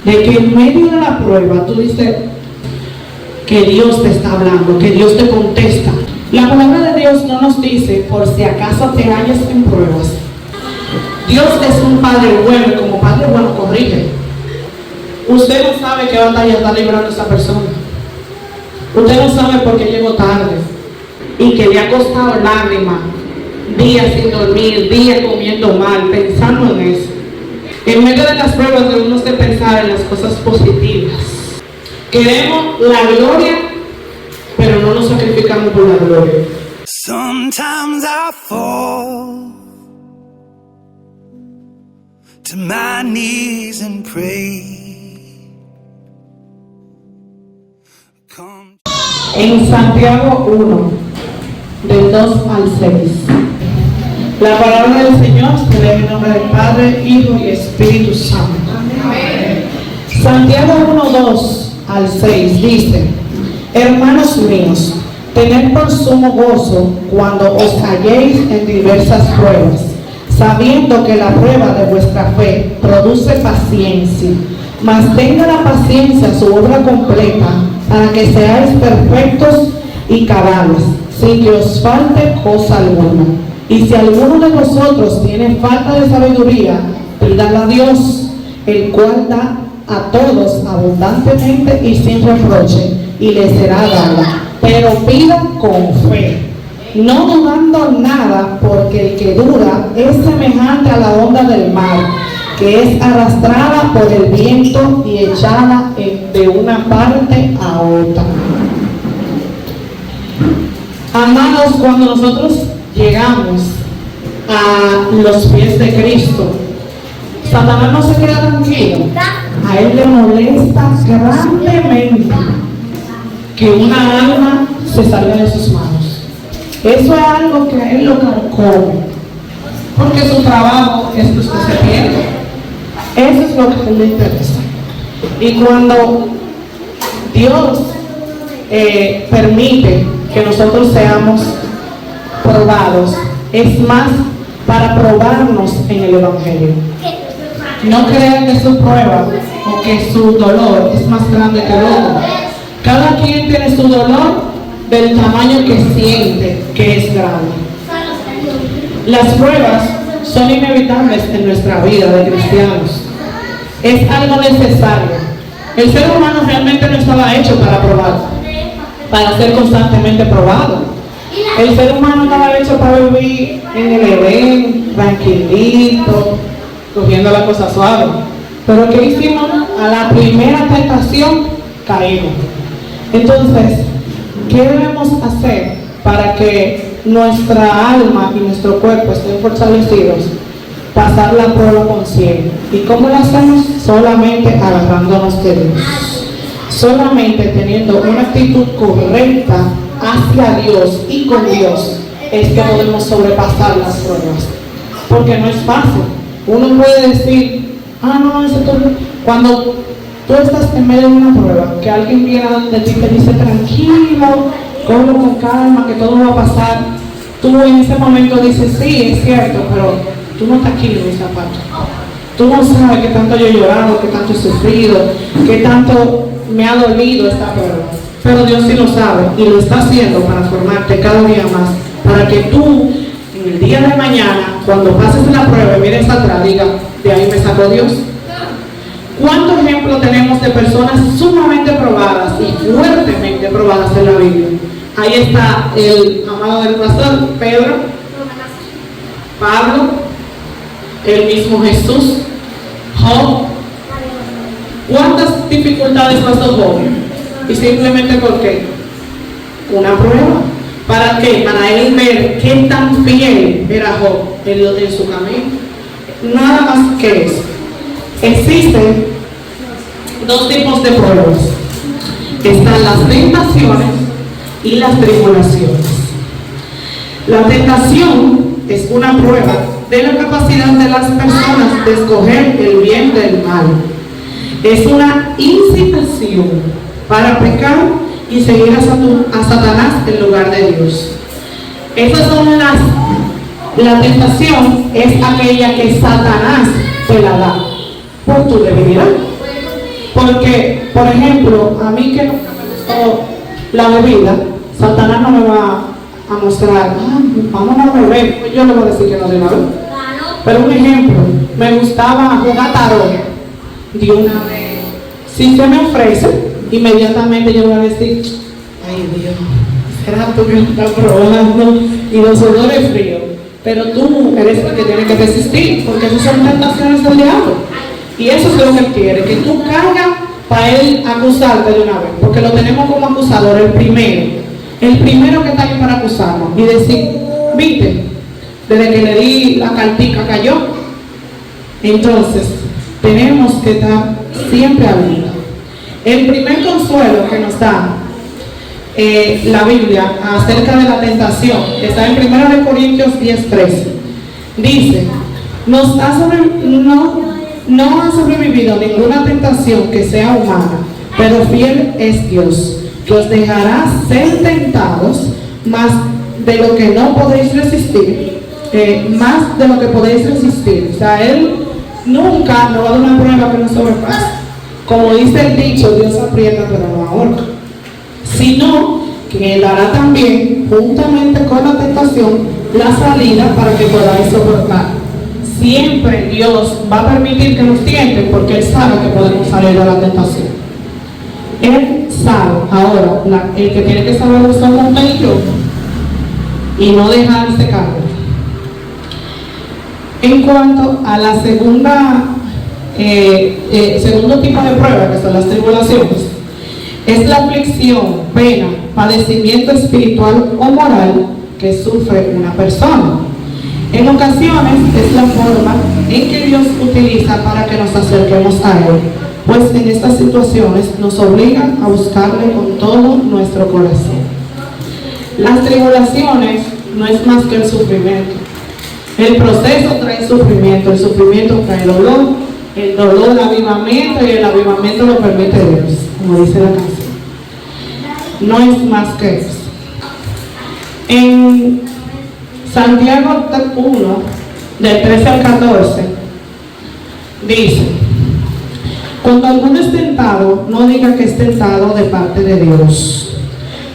de que en medio de la prueba tú dices que Dios te está hablando, que Dios te contesta. La palabra de Dios no nos dice por si acaso te hallas en pruebas. Dios es un Padre bueno y como Padre bueno corrige. Usted no sabe qué batalla está librando esa persona. Usted no sabe por qué llegó tarde y que le ha costado lágrimas, días sin dormir, días comiendo mal, pensando en eso. En medio de las pruebas debemos de pensar en las cosas positivas. Queremos la gloria, pero no nos sacrificamos por la gloria. Sometimes I fall to my knees and pray. En Santiago 1, del 2 al 6. La palabra del Señor se lee en nombre del Padre, Hijo y Espíritu Santo. Amén. Santiago 1, 2 al 6 dice: hermanos míos, tened por sumo gozo cuando os halléis en diversas pruebas, sabiendo que la prueba de vuestra fe produce paciencia. Mas tenga la paciencia su obra completa, para que seáis perfectos y cabales, sin que os falte cosa alguna. Y si alguno de vosotros tiene falta de sabiduría, pídala a Dios, el cual da a todos abundantemente y sin reproche, y le será dada. Pero pida con fe, no dudando nada, porque el que duda es semejante a la onda del mar, que es arrastrada por el viento y echada de una parte a otra. Amados, cuando nosotros llegamos a los pies de Cristo, Satanás no se queda tranquilo. A él le molesta grandemente que una alma se salga de sus manos. Eso es algo que a él lo carcome, porque su trabajo es que usted se pierda. Eso es lo que a él le interesa. Y cuando Dios permite que nosotros seamos probados, es más para probarnos en el Evangelio. No crean que su prueba o que su dolor es más grande que el otro. Cada quien tiene su dolor del tamaño que siente que es grande. Las pruebas son inevitables en nuestra vida de cristianos. Es algo necesario. El ser humano realmente no estaba hecho para probar, para ser constantemente probado. El ser humano estaba hecho para vivir en el Edén, tranquilito, cogiendo la cosa suave. Pero ¿qué hicimos? A la primera tentación caímos. Entonces, ¿qué debemos hacer para que nuestra alma y nuestro cuerpo estén fortalecidos? Pasar la prueba con 100. ¿Y cómo lo hacemos? Solamente agarrándonos de Dios. Solamente teniendo una actitud correcta hacia Dios y con Dios es que podemos sobrepasar las pruebas. Porque no es fácil. Uno puede decir, no, eso todo. Cuando tú estás en medio de una prueba, que alguien viene de ti y te dice, tranquilo, cógelo con calma, que todo va a pasar. Tú en ese momento dices, sí, es cierto, pero tú no estás aquí en mis zapatos. Tú no sabes qué tanto yo he llorado, qué tanto he sufrido, qué tanto me ha dolido esta prueba. Pero Dios sí lo sabe y lo está haciendo para formarte cada día más, para que tú en el día de mañana, cuando pases la prueba y mires atrás, digas, de ahí me sacó Dios. ¿Cuántos ejemplos tenemos de personas sumamente probadas y fuertemente probadas en la Biblia? Ahí está el amado del pastor, Pedro, Pablo, el mismo Jesús, Job. ¿Cuántas dificultades pasó Job? Y simplemente ¿por qué? Una prueba. ¿Para qué? Para él ver qué tan fiel era Job en su camino. Nada más que eso. Existen dos tipos de pruebas. Están las tentaciones y las tribulaciones. La tentación es una prueba de la capacidad de las personas de escoger el bien del mal. Es una incitación para pecar y seguir a Satanás en lugar de Dios. Esas son la tentación es aquella que Satanás te la da por tu debilidad. Por ejemplo, a mí que nunca me gustó la bebida, Satanás no me va a mostrar, vamos a beber, pues yo le voy a decir que no de una vez. Pero un ejemplo, me gustaba jugar tarot de una vez. Si se me ofrece, inmediatamente yo voy a decir, ay Dios, será tú que me estás probando y los olores fríos. Pero tú eres el que tiene que resistir, porque esas son tentaciones del diablo. Y eso es lo que él quiere, que tú caigas para él acusarte de una vez, porque lo tenemos como acusador, el primero que está ahí para acusarnos y decir, viste, desde que le di la cartica cayó. Entonces, tenemos que estar siempre alerta. El primer consuelo que nos da la Biblia acerca de la tentación está en 1 Corintios 10:13. Dice, no ha sobrevivido ninguna tentación que sea humana, pero fiel es Dios, que os dejará ser tentados más de lo que no podéis resistir, más de lo que podéis resistir. O sea, Él nunca nos va a dar una prueba que nos sobrepase. Como dice el dicho, Dios aprieta pero no ahorca. Sino que Él dará también, juntamente con la tentación, la salida para que podáis soportar. Siempre Dios va a permitir que nos tienten porque Él sabe que podemos salir de la tentación. Él sabe. Ahora, el que tiene que saber somos usted y yo, y no dejarse caer. En cuanto a la segundo tipo de prueba, que son las tribulaciones, es la aflicción, pena, padecimiento espiritual o moral que sufre una persona. En ocasiones es la forma en que Dios utiliza para que nos acerquemos a Él, pues en estas situaciones nos obligan a buscarle con todo nuestro corazón. Las tribulaciones no es más que el sufrimiento. El proceso trae sufrimiento, el sufrimiento trae dolor, el dolor avivamiento y el avivamiento lo permite Dios, como dice la canción. No es más que eso. En Santiago 1, del 13 al 14, dice, cuando alguno es tentado, no diga que es tentado de parte de Dios,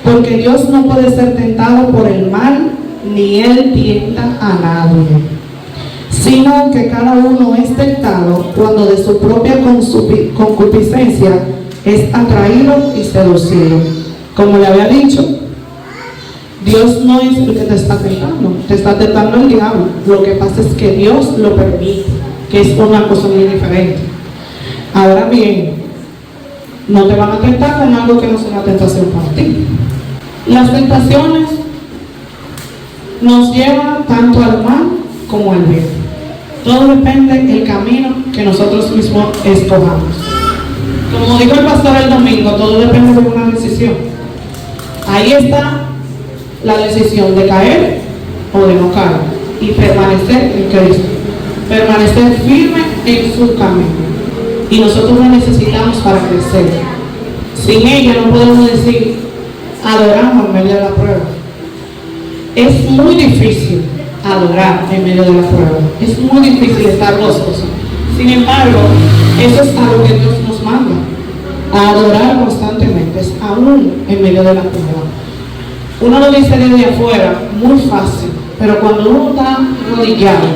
porque Dios no puede ser tentado por el mal, ni Él tienta a nadie, sino que cada uno es tentado cuando de su propia concupiscencia es atraído y seducido. Como le había dicho, Dios no es el que te está tentando el diablo. Lo que pasa es que Dios lo permite, que es una cosa muy diferente. Ahora bien, no te van a tentar con algo que no sea una tentación para ti. Las tentaciones nos llevan tanto al mal como al bien. Todo depende del camino que nosotros mismos escojamos. Como dijo el pastor el domingo, todo depende de una decisión. Ahí está la decisión de caer o de no caer y permanecer en Cristo, permanecer firme en su camino. Y nosotros la necesitamos para crecer. Sin ella no podemos decir adoramos en medio de la prueba. Es muy difícil adorar en medio de la prueba. Es muy difícil estar gozoso. Sin embargo, eso es algo que Dios nos manda, a adorar constantemente, es aún en medio de la prueba. Uno lo dice desde afuera, muy fácil, pero cuando uno está arrodillado,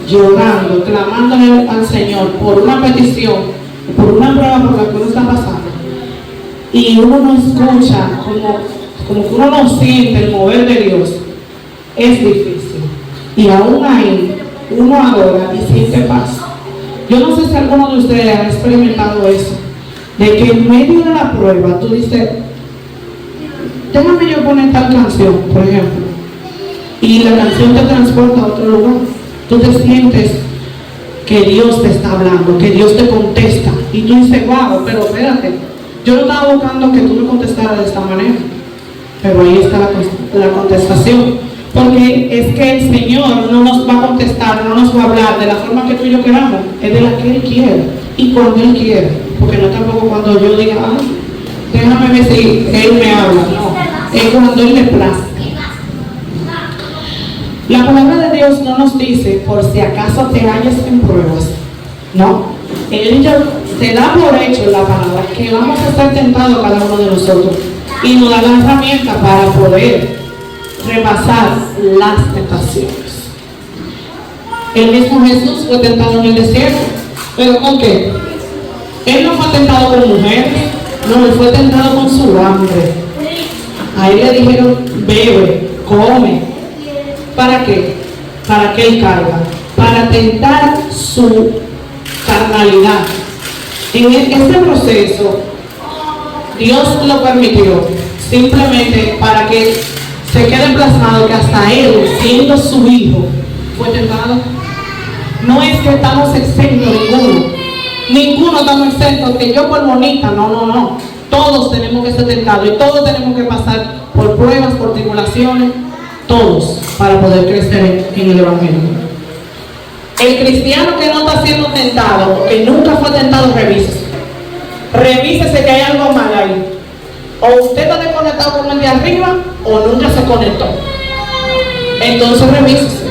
llorando, clamándole al Señor por una petición, por una prueba por la que uno está pasando, y uno no escucha, como que uno no siente el mover de Dios, es difícil. Y aún ahí, uno adora y siente paz. Yo no sé si alguno de ustedes ha experimentado eso, de que en medio de la prueba tú dices, déjame yo poner tal canción, por ejemplo, y la canción te transporta a otro lugar. Tú te sientes que Dios te está hablando, que Dios te contesta, y tú dices, wow, pero espérate, yo no estaba buscando que tú me contestaras de esta manera, pero ahí está la contestación. Porque es que el Señor no nos va a contestar, no nos va a hablar de la forma que tú y yo queramos, es de la que Él quiere y cuando Él quiere. Porque no tampoco cuando yo diga, déjame ver si Él me habla, no, es cuando Él le place. La palabra de Dios no nos dice por si acaso te hallas en pruebas, no. Él se da por hecho en la palabra que vamos a estar tentados cada uno de nosotros y nos da la herramienta para poder repasar las tentaciones. El mismo Jesús fue tentado en el desierto, pero ¿con qué? Él no fue tentado con mujeres, no, él fue tentado con su hambre. A él le dijeron, bebe, come. ¿Para qué? Para que él caiga, para tentar su carnalidad. En este proceso, Dios lo permitió simplemente para que se quede plasmado que hasta él, siendo su hijo, fue tentado. No es que estamos exentos ninguno estamos exentos, que yo por bonita, no. Todos tenemos que ser tentados y todos tenemos que pasar por pruebas, por tribulaciones, todos, para poder crecer en el Evangelio. El cristiano que no está siendo tentado, que nunca fue tentado, revísese que hay algo mal ahí. O usted está desconectado con el de arriba, o nunca se conectó. Entonces revísese.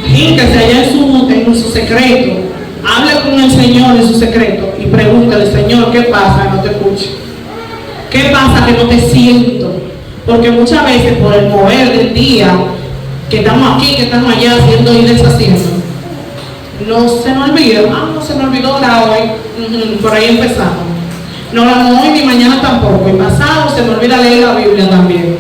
Gírquese allá en su secreto. Hable con el Señor en su secreto y pregúntale, Señor, ¿qué pasa que no te escucho? ¿Qué pasa que no te siento? Porque muchas veces por el mover del día, que estamos aquí, que estamos allá haciendo y deshaciendo, no se nos olvida, no se me olvidó la hoy, por ahí empezamos. No la hoy ni mañana tampoco, y pasado se me olvida leer la Biblia también,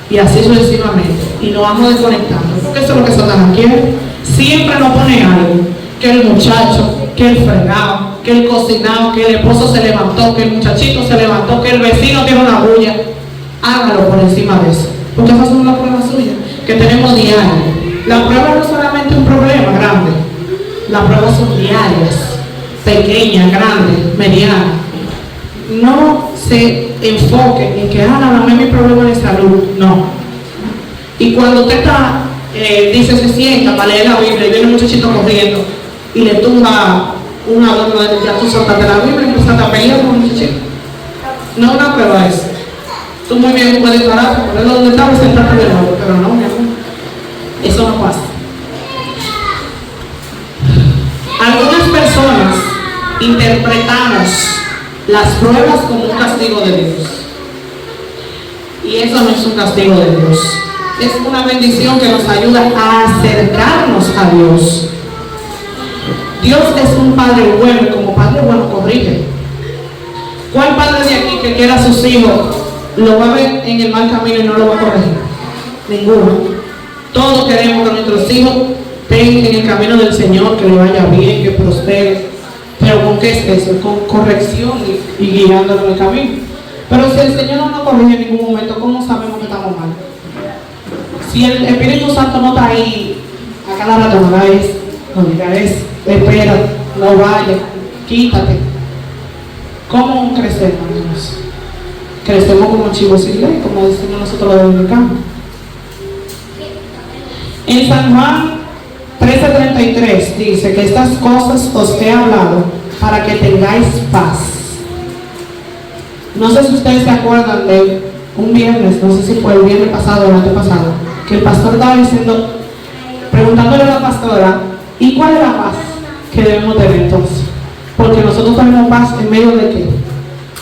y así sucesivamente, y nos vamos desconectando, porque eso es lo que Satanás quiere. Siempre nos pone algo, que el muchacho, que el fregado, que el cocinado, que el esposo se levantó, que el muchachito se levantó, que el vecino tiene una bulla. Hágalo por encima de eso, porque esas son las pruebas suyas que tenemos diarias. La prueba no es solamente un problema grande, las pruebas son diarias, pequeñas, grandes, medianas. No se enfoque en que nada más mi problema de salud, no. Y cuando usted está, dice, se sienta para leer la Biblia y viene un muchachito corriendo y le tumba una adorno de ya tú soltaste la Biblia y empezaste a pelear con un muchachito. No es una prueba eso. Tú muy bien puedes pararte, ponerlo donde estaba y sentarte de nuevo, pero no, mi amor. Eso no pasa. Algunas personas interpretamos las pruebas como un castigo de Dios. Y eso no es un castigo de Dios. Es una bendición que nos ayuda a acercarnos a Dios. Dios es un Padre bueno y como Padre bueno corrige. ¿Cuál padre de aquí que quiera a sus hijos lo va a ver en el mal camino y no lo va a corregir? Ninguno. Todos queremos que nuestros hijos estén en el camino del Señor, que le vaya bien, que prospere. Pero ¿con qué es eso? Con corrección y guiándolo en el camino. Pero si el Señor no nos corrige en ningún momento, ¿cómo sabemos que estamos mal? Si el Espíritu Santo no está ahí, a cada rato no la es, no digas, espera, no vaya, quítate. ¿Cómo crecemos, hermanos? Crecemos como chivos sin ley, como decimos nosotros los dominicanos. En San Juan 13:33 dice que estas cosas os he hablado para que tengáis paz. No sé si ustedes se acuerdan de un viernes, no sé si fue el viernes pasado o el antepasado, que el pastor estaba diciendo, preguntándole a la pastora, ¿y cuál es la paz que debemos tener entonces? Porque nosotros tenemos paz en medio de qué?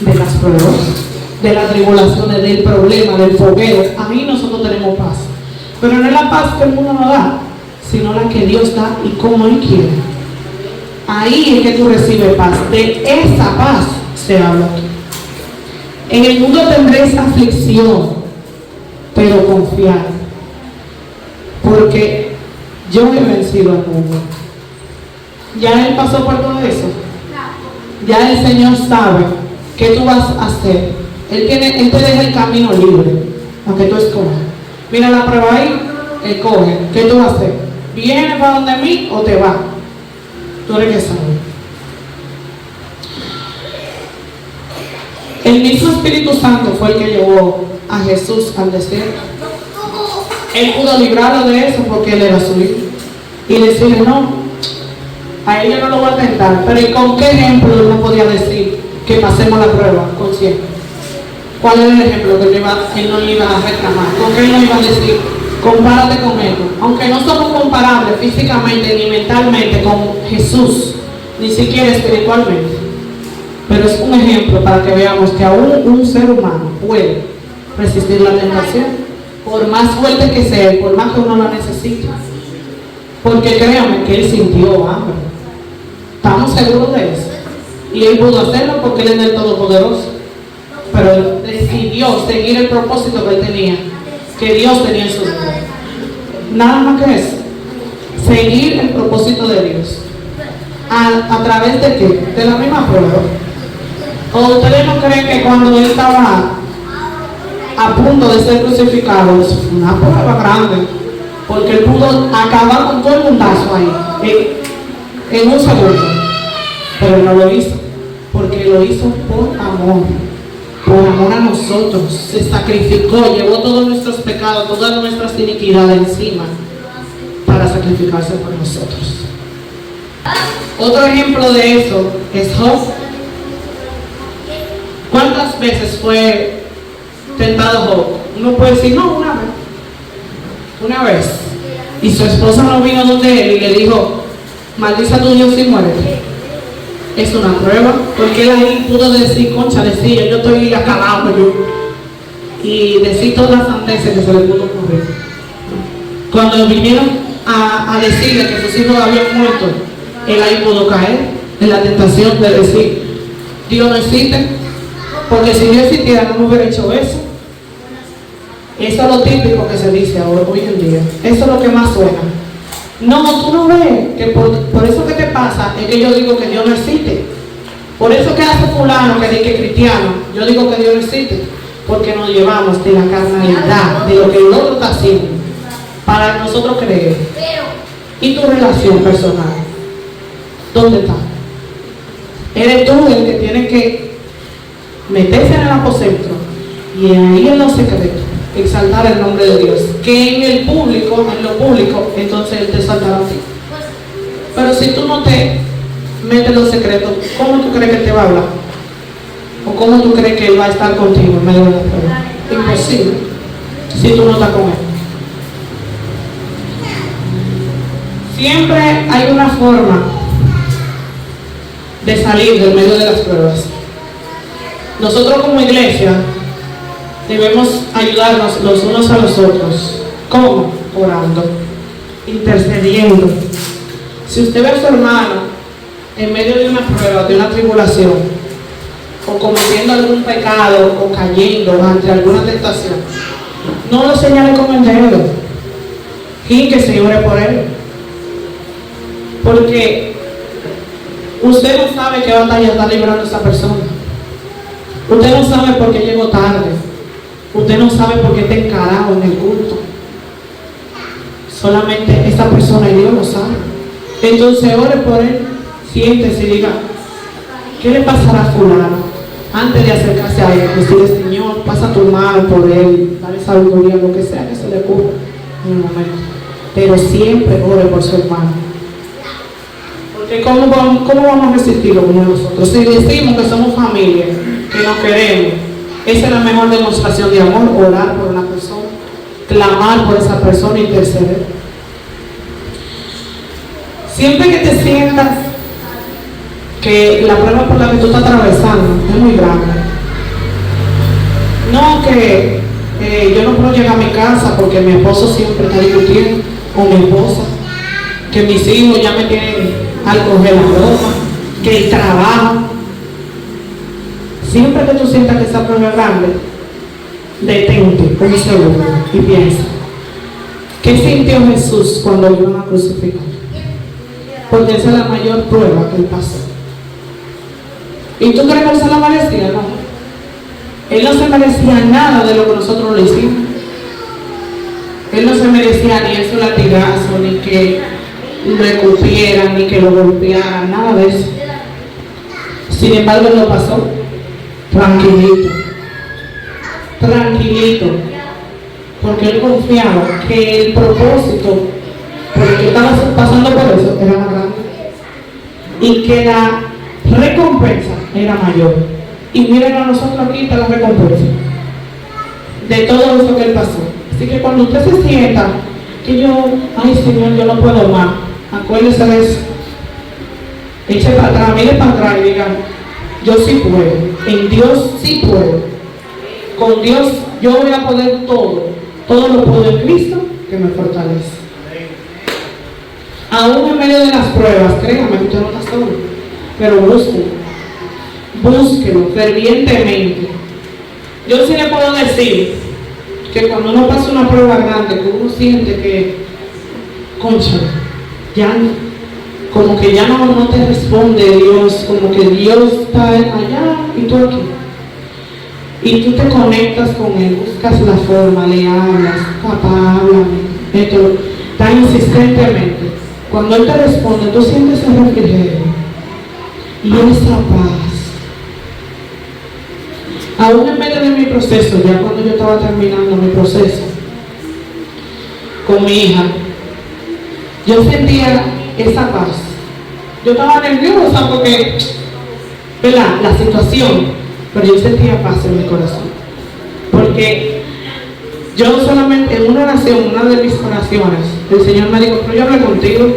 De las pruebas, de las tribulaciones, del problema, del fogueo. Ahí nosotros tenemos paz. Pero no es la paz que el mundo nos da, sino la que Dios da y como Él quiere. Ahí es que tú recibes paz. De esa paz se habla aquí. En el mundo tendréis aflicción, pero confiad, porque yo he vencido al mundo. Ya Él pasó por todo eso. Ya el Señor sabe qué tú vas a hacer. Él te deja el camino libre, aunque tú escojas. Mira la prueba ahí, escoge. ¿Qué tú vas a hacer? ¿Vienes para donde mí o te vas? Tú eres que sabes. El mismo Espíritu Santo fue el que llevó a Jesús al desierto. Él pudo librarlo de eso porque Él era su hijo. Y decirle, no, a ella no lo voy a tentar. Pero ¿y con qué ejemplo Él no podía decir que pasemos la prueba? ¿Con quién? ¿Cuál es el ejemplo que Él no le iba a reclamar? ¿Con qué Él no iba a decir? Compárate con Él. Aunque no somos comparables físicamente ni mentalmente con Jesús, ni siquiera espiritualmente. Pero es un ejemplo para que veamos que aún un ser humano puede resistir la tentación, por más fuerte que sea y por más que uno la necesite. Porque créanme que él sintió hambre. Estamos seguros de eso. Y él pudo hacerlo porque él es el Todopoderoso. Pero él decidió seguir el propósito que él tenía, que Dios tenía en su vida. Nada más que eso. Seguir el propósito de Dios. ¿A través de qué? De la misma prueba. ¿O ustedes no creen que cuando él estaba a punto de ser crucificado, eso fue una prueba grande? Porque él pudo acabar con todo el mundazo ahí, en un segundo. Pero él no lo hizo, porque lo hizo por amor a nosotros. Se sacrificó, llevó todos nuestros pecados, todas nuestras iniquidades encima, para sacrificarse por nosotros. Otro ejemplo de eso es Job. ¿Cuántas veces fue tentado Job? Uno puede decir, no, una vez. Y su esposa no vino donde él y le dijo, maldice a tu Dios y muérete. Es una prueba, porque él ahí pudo decir, concha, decía, yo estoy acabado yo. Y decir todas las sandeces que se le pudo ocurrir. Cuando vinieron a decirle que sus hijos habían muerto, él ahí pudo caer en la tentación de decir, Dios no existe, porque si Dios existiera no me hubiera hecho eso. Eso es lo típico que se dice ahora, hoy en día. Eso es lo que más suena. No, tú no ves que por eso que te pasa es que yo digo que Dios no existe. Por eso que hace fulano que dice que es cristiano, yo digo que Dios no existe, porque nos llevamos de la carnalidad, de lo que el otro está haciendo, para nosotros creer. ¿Y tu relación personal? ¿Dónde está? Eres tú el que tiene que meterse en el aposento y ahí en los secretos exaltar el nombre de Dios, que en el público, en lo público, entonces Él te exaltará a ti. Pero si tú no te metes en los secretos, ¿cómo tú crees que Él te va a hablar? ¿O cómo tú crees que Él va a estar contigo en medio de la prueba? Imposible, si tú no estás con Él. Siempre hay una forma de salir del medio de las pruebas. Nosotros como iglesia debemos ayudarnos los unos a los otros. ¿Cómo? Orando, intercediendo. Si usted ve a su hermano en medio de una prueba, de una tribulación, o cometiendo algún pecado, o cayendo ante alguna tentación, no lo señale con el dedo, y que se ore por él. Porque usted no sabe qué batalla está librando esa persona. Usted no sabe por qué llegó tarde. Usted no sabe por qué está encarado en el culto. Solamente esa persona y Dios lo sabe. Entonces ore por él, siéntese y diga, ¿qué le pasará a fulano? Antes de acercarse a él, decirle, Señor, pasa tu mano por él, dale sabiduría, lo que sea que se le ocurra en el momento. Pero siempre ore por su hermano. Porque ¿cómo vamos a resistir lo uno a nosotros? Si decimos que somos familia, que nos queremos, esa es la mejor demostración de amor, orar por una persona, clamar por esa persona, interceder. Siempre que te sientas que la prueba por la que tú estás atravesando es muy grande, no que yo no puedo llegar a mi casa porque mi esposo siempre está discutiendo con mi esposa, que mis hijos ya me tienen al coger la ropa, que el trabajo. Siempre que tú sientas que esa prueba es grande, detente un segundo y piensa, ¿qué sintió Jesús cuando lo iban a crucificar? Porque esa es la mayor prueba que él pasó. ¿Y tú crees que él se la merecía? No. Él no se merecía nada de lo que nosotros le hicimos. Él no se merecía ni ese latigazo, ni que lo escupieran, ni que lo golpearan, nada de eso. Sin embargo, él lo pasó tranquilito, porque él confiaba que el propósito por el que estaba pasando por eso era más grande y que la recompensa era mayor. Y miren a nosotros aquí está la recompensa de todo eso que él pasó. Así que cuando usted se sienta que ay Señor, yo no puedo más, acuérdese de eso. Eche para atrás, mire para atrás y digan, yo sí puedo, en Dios sí puedo. Con Dios yo voy a poder todo. Todo lo puedo en Cristo que me fortalece. Aún en medio de las pruebas, créame que usted no está solo, pero búsquelo fervientemente. Yo sí le puedo decir que cuando uno pasa una prueba grande, que uno siente que, concha, ya como que ya no te responde Dios, como que Dios está allá y tú aquí. Y tú te conectas con Él, buscas la forma, le hablas, papá, háblame, esto, tan insistentemente. Cuando Él te responde, tú sientes el refrigerio y esa paz. Aún en medio de mi proceso, ya cuando yo estaba terminando mi proceso con mi hija, yo sentía esa paz. Yo estaba nerviosa porque, ¿verdad?, la situación, pero yo sentía paz en mi corazón. Porque yo solamente en una oración, una de mis oraciones, el Señor me dijo, pero yo hablé contigo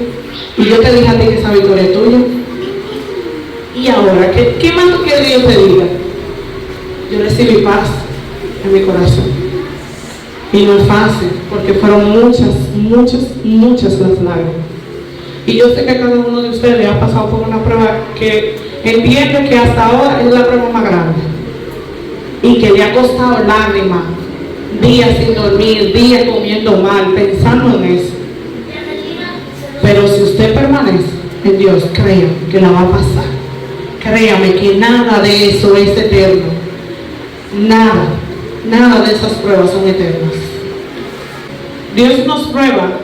y yo te dije a ti que esa victoria es tuya. Y ahora, ¿qué más tú quieres que yo te diga? Yo recibí paz en mi corazón. Y no es fácil, porque fueron muchas las lágrimas. Y yo sé que cada uno de ustedes ha pasado por una prueba que entiende que hasta ahora es la prueba más grande. Y que le ha costado lágrimas, días sin dormir, días comiendo mal, pensando en eso. Pero si usted permanece en Dios, créame que la va a pasar. Créame que nada de eso es eterno. Nada de esas pruebas son eternas. Dios nos prueba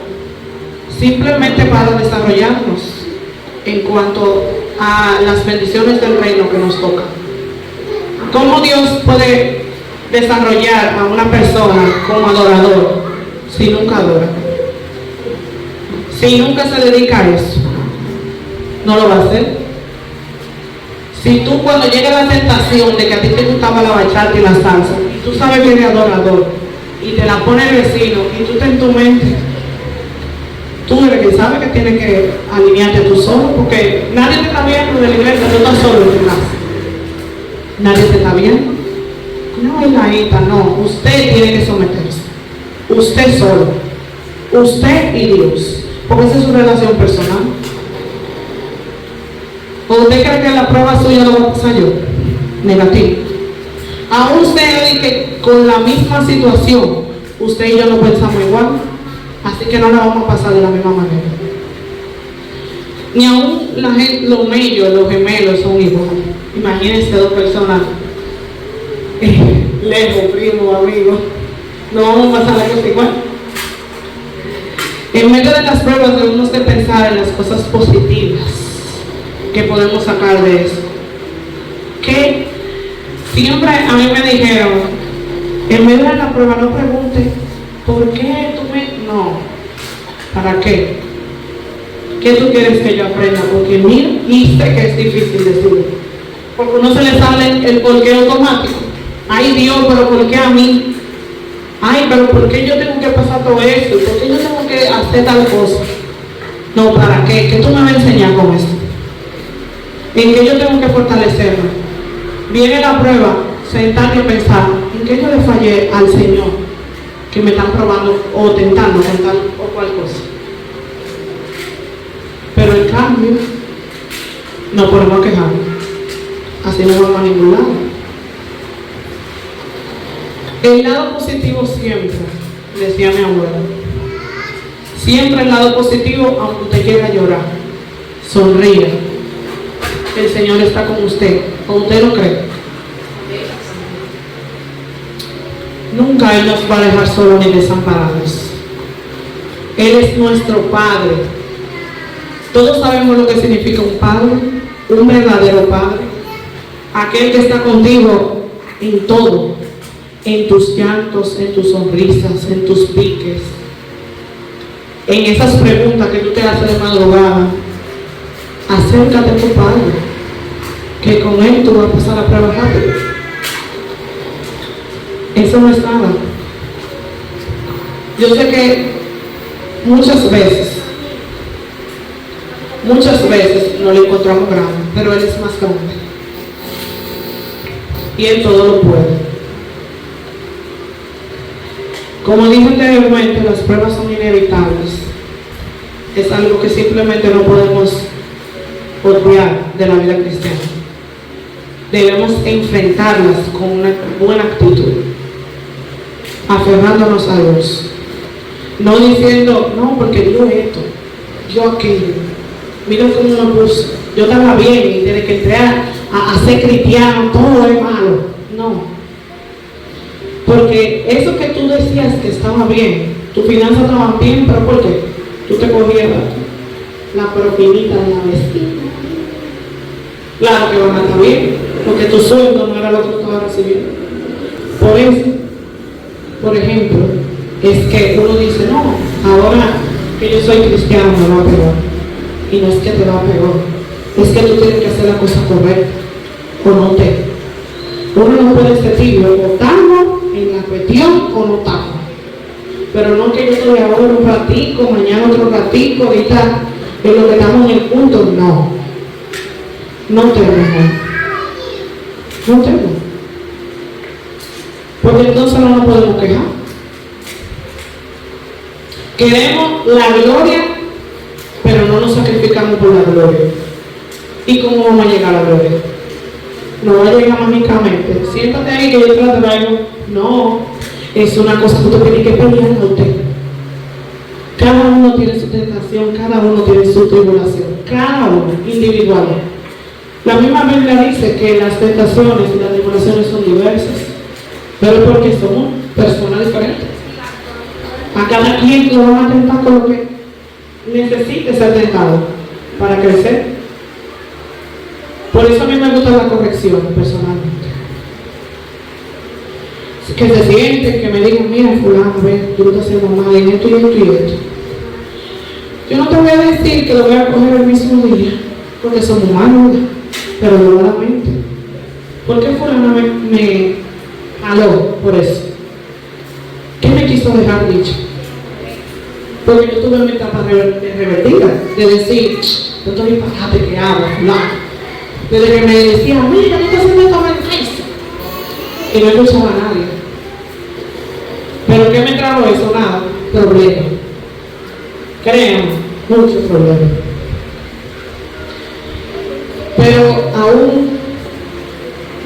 simplemente para desarrollarnos en cuanto a las bendiciones del reino que nos toca. ¿Cómo Dios puede desarrollar a una persona como adorador si nunca adora? Si nunca se dedica a eso, no lo va a hacer. Si tú cuando llega la tentación de que a ti te gustaba la bachata y la salsa, y tú sabes que eres adorador, y te la pone el vecino, y tú te en tu mente, tú eres que sabe que tienes que alinearte tú solo, porque nadie te está viendo de la iglesia, tú estás solo en tu casa. Nadie te está viendo. No hay bailadita, no. Usted tiene que someterse. Usted solo. Usted y Dios. Porque esa es su relación personal. ¿O usted cree que la prueba suya lo va a pasar yo? Negativo. Aún usted dice que con la misma situación, usted y yo no pensamos igual. Así que no la vamos a pasar de la misma manera. Ni aún los mellos, los gemelos son iguales. Imagínense dos personas lejos, primo, amigo. No vamos a pasar la cosa igual. En medio de las pruebas debemos de pensar en las cosas positivas que podemos sacar de eso. Que siempre a mí me dijeron, en medio de la prueba no pregunte, ¿por qué tú me...? No. ¿Para qué? ¿Qué tú quieres que yo aprenda? Porque mira, y sé que es difícil decirlo. Porque uno se le sale el por qué automático. Ay Dios, pero ¿por qué a mí? Ay, pero ¿por qué yo tengo que pasar todo esto? ¿Por qué yo tengo que hacer tal cosa? No, ¿para qué? ¿Qué tú me vas a enseñar con esto? ¿En qué yo tengo que fortalecerme? Viene la prueba, sentarme y pensar, ¿en qué yo le fallé al Señor que me están probando o tentando con tal o cual cosa? Pero en cambio, no podemos quejarnos. Así no vamos a ningún lado. El lado positivo siempre, decía mi abuela, siempre el lado positivo, aunque usted quiera llorar, sonríe. El Señor está con usted, ¿o usted lo cree? Nunca Él nos va a dejar solos ni desamparados. Él es nuestro Padre. Todos sabemos lo que significa un Padre, un verdadero Padre. Aquel que está contigo en todo, en tus llantos, en tus sonrisas, en tus piques, en esas preguntas que tú te haces de madrugada. Acércate a tu Padre, que con Él tú vas a pasar la prueba rápido. Eso no es nada. Yo sé que muchas veces Muchas veces no lo encontramos grande, pero Él es más grande. Y Él todo lo puede. Como dije anteriormente, las pruebas son inevitables. Es algo que simplemente no podemos obviar de la vida cristiana. Debemos enfrentarlas con una buena actitud, aferrándonos a Dios. No diciendo, no, porque yo esto, yo aquello. Mira cómo me puso. Yo estaba bien y desde que entré a ser cristiano, todo es malo. No. Porque eso que tú decías que estaba bien, tus finanzas estaban bien, pero ¿por qué? Tú te cogías la propinita de la vecina. Claro que van a estar bien, porque tu sueldo no era lo que tú estabas recibiendo. Por eso, por ejemplo, es que uno dice, no, ahora que yo soy cristiano me va a pegar. Y no es que te va a pegar, es que tú tienes que hacer la cosa correcta, o no te. Uno no puede ser tibio, o estamos en la cuestión o no estamos. Pero no que yo estoy ahora un ratico, mañana otro ratico, ahorita en lo que estamos en el punto, no. No tengo. No tengo. Porque entonces no nos podemos quejar. Queremos la gloria, pero no nos sacrificamos por la gloria. ¿Y cómo vamos a llegar a la gloria? No va a llegar mágicamente. Siéntate ahí que yo te la traigo. No, es una cosa que usted tiene que pelear a usted. Cada uno tiene su tentación, cada uno tiene su tribulación, cada uno, individual. La misma Biblia dice que las tentaciones y las tribulaciones son diversas, pero porque somos personas diferentes. A cada quien lo van a tentar con lo que necesite ser tentado para crecer. Por eso a mí me gusta la corrección personalmente. Que se sienten, que me digan, mira fulano, ven, tú estás haciendo mal en esto y esto y esto. Yo no te voy a decir que lo voy a coger el mismo día, porque somos humanos, pero dobladamente. ¿Por qué fulano me jaló por eso? ¿Qué me quiso dejar dicho? Porque yo tuve mi etapa revertida, de decir, yo estoy pagate que hago, fulano. Desde que me decían, mira, tú estás haciendo esto en Facebook. Y no escuchaba a nadie. ¿Pero qué me trajo eso? Nada, problema. Créanme, muchos problemas. Pero aún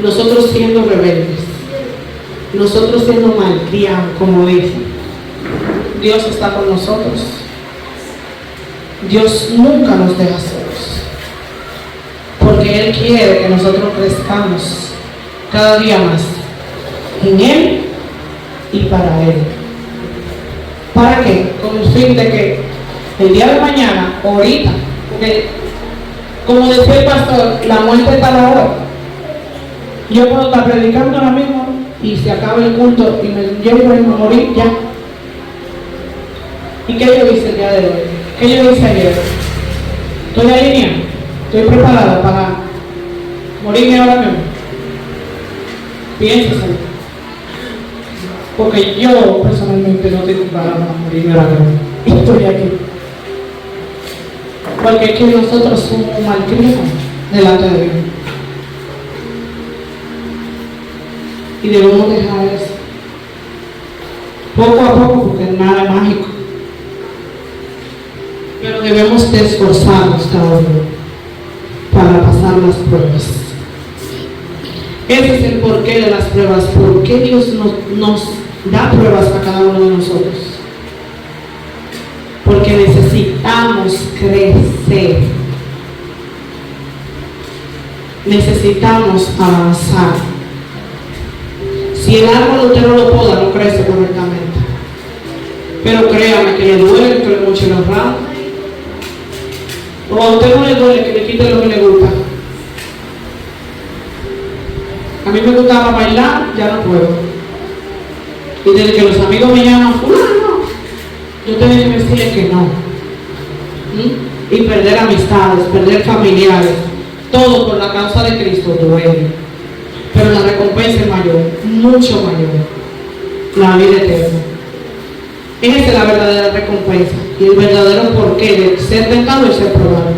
nosotros siendo rebeldes, nosotros siendo malcriados, como dicen, Dios está con nosotros. Dios nunca nos deja solos. Porque Él quiere que nosotros crezcamos cada día más en Él y para Él. ¿Para qué? Con el fin de que el día de mañana, ahorita, porque como decía el pastor, la muerte está a la hora. Yo puedo estar predicando ahora mismo y se acaba el culto y me llevo a morir ya. ¿Y qué yo hice el día de hoy? ¿Qué yo hice ayer? ¿Estoy alineado? ¿Estoy preparada para morirme ahora mismo? Piénsase. Porque yo personalmente no estoy preparada para morirme ahora mismo. Y estoy aquí. Porque es que nosotros somos malcriados delante de Dios. Y debemos dejar eso. Poco a poco, porque nada es mágico. Pero debemos de esforzarnos cada día para pasar las pruebas. Ese es el porqué de las pruebas. ¿Por qué Dios nos da pruebas a cada uno de nosotros? Porque necesitamos crecer. Necesitamos avanzar. Si el árbol usted no lo poda, no crece correctamente. Pero créame que le duele que le moche los ramos. O a usted no le duele que le quite lo que le gusta. A mí me gustaba bailar, ya no puedo. Y desde que los amigos me llaman, fulano, yo tengo que decirles que no. Y perder amistades, perder familiares, todo por la causa de Cristo duele. Pero la recompensa es mayor, mucho mayor. La vida eterna. Esa es la verdadera recompensa y el verdadero porqué de ser tentado y ser probado.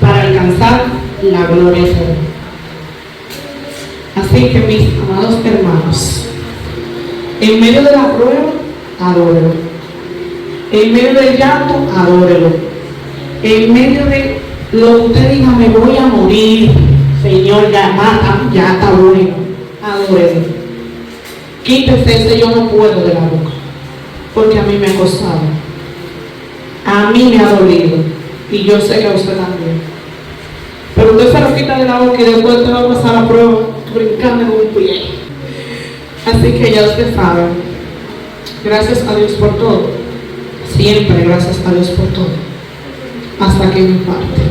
para alcanzar la gloria eterna. Así que, mis amados hermanos, en medio de la prueba, adórelo. En medio del llanto, adórelo. En medio de lo que usted diga, me voy a morir, Señor, ya está bueno, adórelo. Quítese ese yo no puedo de la boca, porque a mí me ha costado, a mí me ha dolido, y yo sé que a usted también. Pero usted se lo quita de la boca y después usted va a pasar la prueba brincando en un pie. Así que ya usted sabe. Gracias a Dios por todo. Siempre gracias a Dios por todo. Hasta que me parte.